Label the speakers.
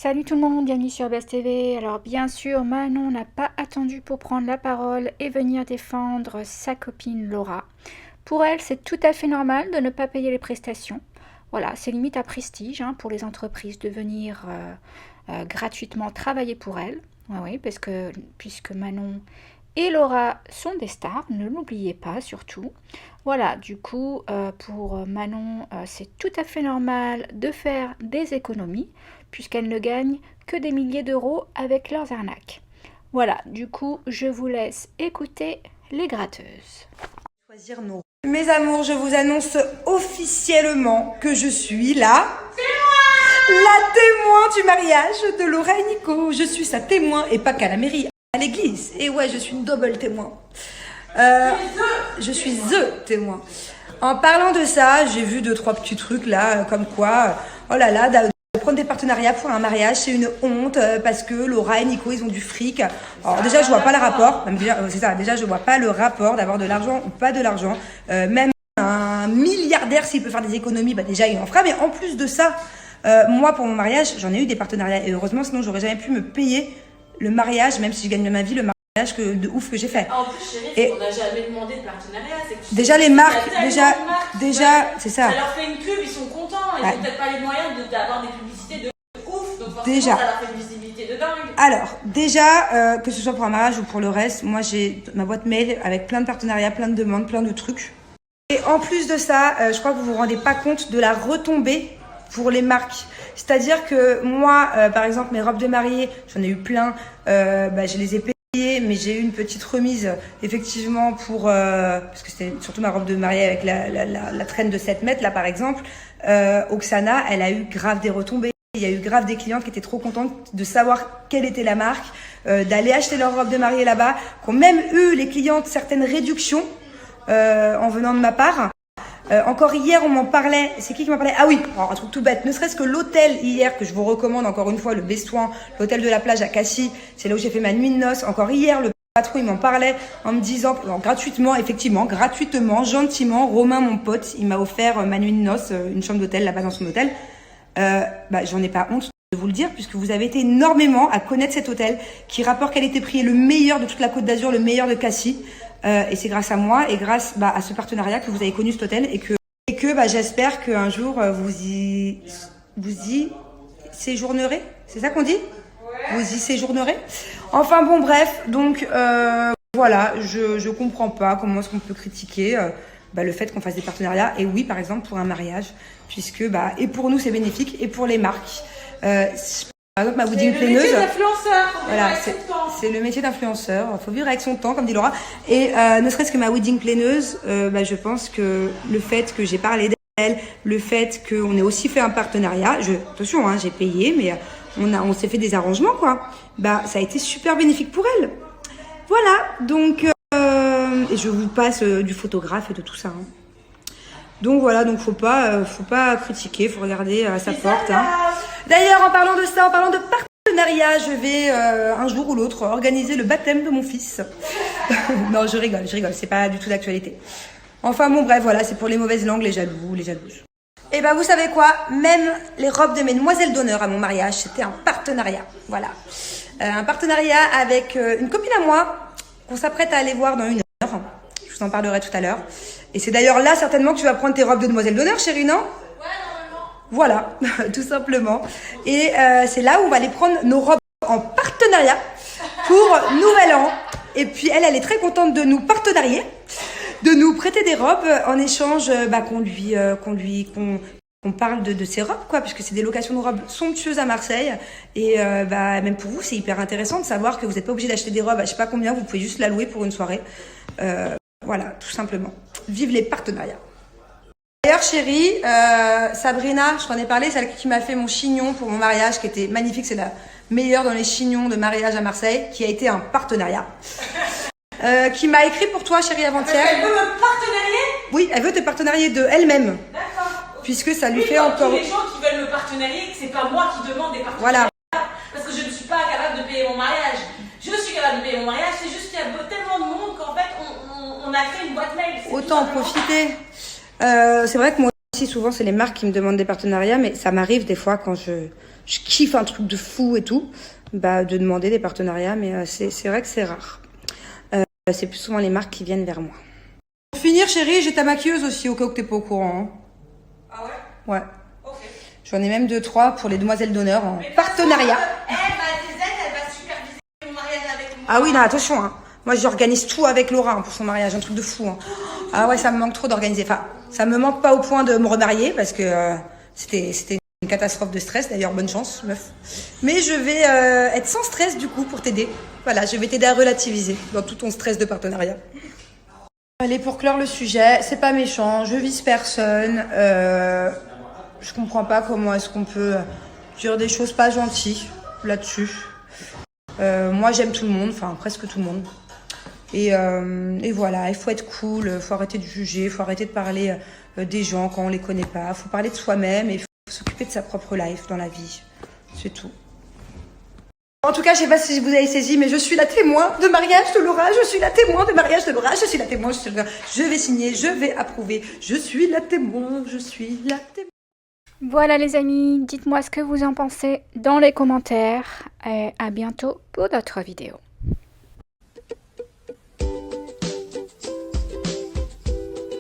Speaker 1: Salut tout le monde, bienvenue sur Best TV. Alors bien sûr, Manon n'a pas attendu pour prendre la parole et venir défendre sa copine Laura. Pour elle, c'est tout à fait normal de ne pas payer les prestations. Voilà, c'est limite à prestige pour les entreprises de venir gratuitement travailler pour elle. Oui, parce que puisque Manon et Laura sont des stars, ne l'oubliez pas surtout. Voilà, du coup, pour Manon, c'est tout à fait normal de faire des économies, puisqu'elle ne gagne que des milliers d'euros avec leurs arnaques. Voilà, du coup, je vous laisse écouter les gratteuses.
Speaker 2: Choisir nos... Mes amours, je vous annonce officiellement que je suis la témoin du mariage de Laura et Nico. Je suis sa témoin et pas qu'à la mairie, à l'église. Et ouais, je suis une double témoin. Je suis the témoin. En parlant de ça, j'ai vu 2-3 petits trucs là, comme quoi, oh là là, prendre des partenariats pour un mariage, c'est une honte parce que Laura et Nico, ils ont du fric. Alors déjà, je vois pas le rapport. C'est ça. Déjà, je vois pas le rapport d'avoir de l'argent ou pas de l'argent. Même un milliardaire, s'il peut faire des économies, bah déjà, il en fera. Mais en plus de ça, moi, pour mon mariage, j'en ai eu des partenariats. Et heureusement, sinon, j'aurais jamais pu me payer le mariage, même si je gagne bien ma vie, le mariage de ouf que j'ai fait.
Speaker 3: En plus, chérie, on n'a jamais demandé de partenariat.
Speaker 2: Déjà, les marques, déjà, c'est ça.
Speaker 3: Ça leur fait une pub, ils sont contents. Ils n'ont peut-être pas les moyens d'avoir des publicités de ouf. Donc, forcément,
Speaker 2: déjà.
Speaker 3: Ça leur fait une visibilité de dingue.
Speaker 2: Alors, déjà, que ce soit pour un mariage ou pour le reste, moi, j'ai ma boîte mail avec plein de partenariats, plein de demandes, plein de trucs. Et en plus de ça, je crois que vous vous rendez pas compte de la retombée pour les marques. C'est-à-dire que moi, par exemple, mes robes de mariée, j'en ai eu plein, je les ai payées. Mais j'ai eu une petite remise effectivement pour parce que c'était surtout ma robe de mariée avec la traîne de 7 mètres là par exemple. Oksana, elle a eu grave des retombées. Il y a eu grave des clientes qui étaient trop contentes de savoir quelle était la marque, d'aller acheter leur robe de mariée là-bas, qui ont même eu les clientes certaines réductions en venant de ma part. Encore hier, on m'en parlait. C'est qui m'en parlait? Ah oui, alors, un truc tout bête. Ne serait-ce que l'hôtel hier, que je vous recommande encore une fois, le Bestouin, l'hôtel de la plage à Cassis. C'est là où j'ai fait ma nuit de noces. Encore hier, le patron, il m'en parlait en me disant, gratuitement, effectivement, gratuitement, gentiment, Romain, mon pote, il m'a offert ma nuit de noces, une chambre d'hôtel là-bas dans son hôtel. J'en ai pas honte de vous le dire, puisque vous avez été énormément à connaître cet hôtel, qui rapporte qualité-prix est le meilleur de toute la Côte d'Azur, le meilleur de Cassis. Et c'est grâce à moi et grâce à ce partenariat que vous avez connu cet hôtel et que j'espère qu'un jour vous y séjournerez. C'est ça qu'on dit? Ouais. Vous y séjournerez. Enfin bon, bref, donc voilà, je comprends pas comment est-ce qu'on peut critiquer le fait qu'on fasse des partenariats. Et oui, par exemple pour un mariage, puisque et pour nous c'est bénéfique et pour les marques. Par exemple, ma wedding planeuse.
Speaker 3: C'est le métier d'influenceur.
Speaker 2: Voilà, c'est le métier d'influenceur. Il faut vivre avec son temps, comme dit Laura. Et ne serait-ce que ma wedding planeuse, je pense que le fait que j'ai parlé d'elle, le fait qu'on ait aussi fait un partenariat, attention, j'ai payé, mais on s'est fait des arrangements, quoi. Ça a été super bénéfique pour elle. Voilà, donc et je vous passe du photographe et de tout ça. Donc voilà, donc faut pas critiquer, faut regarder à sa porte. D'ailleurs, en parlant de ça, en parlant de partenariat, je vais un jour ou l'autre organiser le baptême de mon fils. Non, je rigole, c'est pas du tout d'actualité. Enfin bon, bref, voilà, c'est pour les mauvaises langues, les jaloux, les jalouses. Et vous savez quoi? Même les robes de mes demoiselles d'honneur à mon mariage, c'était un partenariat. Voilà. Un partenariat avec une copine à moi qu'on s'apprête à aller voir dans 1 heure. Je vous en parlerai tout à l'heure. Et c'est d'ailleurs là certainement que tu vas prendre tes robes de demoiselle d'honneur, chérie, non? Voilà, tout simplement. Et c'est là où on va aller prendre nos robes en partenariat pour Nouvel An. Et puis elle est très contente de nous partenarier, de nous prêter des robes en échange qu'on parle de ses robes, quoi, puisque c'est des locations de robes somptueuses à Marseille. Et même pour vous, c'est hyper intéressant de savoir que vous n'êtes pas obligé d'acheter des robes à je sais pas combien, vous pouvez juste la louer pour une soirée. Voilà, tout simplement. Vive les partenariats. D'ailleurs, chérie, Sabrina, je t'en ai parlé, celle qui m'a fait mon chignon pour mon mariage, qui était magnifique, c'est la meilleure dans les chignons de mariage à Marseille, qui a été un partenariat. Qui m'a écrit pour toi, chérie, avant-hier.
Speaker 3: Elle veut me partenarier?
Speaker 2: Oui, elle veut te partenarier de elle-même.
Speaker 3: D'accord.
Speaker 2: Puisque ça lui fait encore...
Speaker 3: Tous les gens qui veulent me partenarier, c'est pas moi qui demande des partenariats.
Speaker 2: Voilà.
Speaker 3: Parce que je ne suis pas capable de payer mon mariage. Je suis capable de payer mon mariage, c'est juste qu'il y a tellement de monde qu'en fait, on a fait une boîte mail.
Speaker 2: Autant en profiter. C'est vrai que moi aussi, souvent, c'est les marques qui me demandent des partenariats, mais ça m'arrive des fois quand je kiffe un truc de fou et tout, bah, de demander des partenariats, mais c'est vrai que c'est rare. C'est plus souvent les marques qui viennent vers moi. Pour finir, chérie, j'ai ta maquilleuse aussi, au cas où t'es pas au courant. Hein.
Speaker 3: Ah ouais?
Speaker 2: Ouais.
Speaker 3: Ok.
Speaker 2: J'en ai même 2-3 pour les demoiselles d'honneur en partenariat.
Speaker 3: Elle va superviser mon mariage avec moi.
Speaker 2: Ah oui, non, attention, hein. Moi, j'organise tout avec Laura hein, pour son mariage, un truc de fou. Hein. Ah ouais, ça me manque trop d'organiser. Enfin, ça me manque pas au point de me remarier parce que c'était une catastrophe de stress. D'ailleurs, bonne chance, meuf. Mais je vais être sans stress du coup pour t'aider. Voilà, je vais t'aider à relativiser dans tout ton stress de partenariat. Allez, pour clore le sujet, c'est pas méchant, je vise personne. Je comprends pas comment est-ce qu'on peut dire des choses pas gentilles là-dessus. Moi, j'aime tout le monde, enfin presque tout le monde. Et voilà, il faut être cool, il faut arrêter de juger, il faut arrêter de parler des gens quand on les connaît pas. Il faut parler de soi-même et il faut s'occuper de sa propre life dans la vie. C'est tout. En tout cas, je sais pas si vous avez saisi, mais je suis la témoin de mariage de Laura. Je suis la témoin de mariage de Laura. Je suis la témoin. Je vais signer, je vais approuver. Je suis la témoin. Je suis la témoin.
Speaker 1: Voilà les amis, dites-moi ce que vous en pensez dans les commentaires et à bientôt pour d'autres vidéos.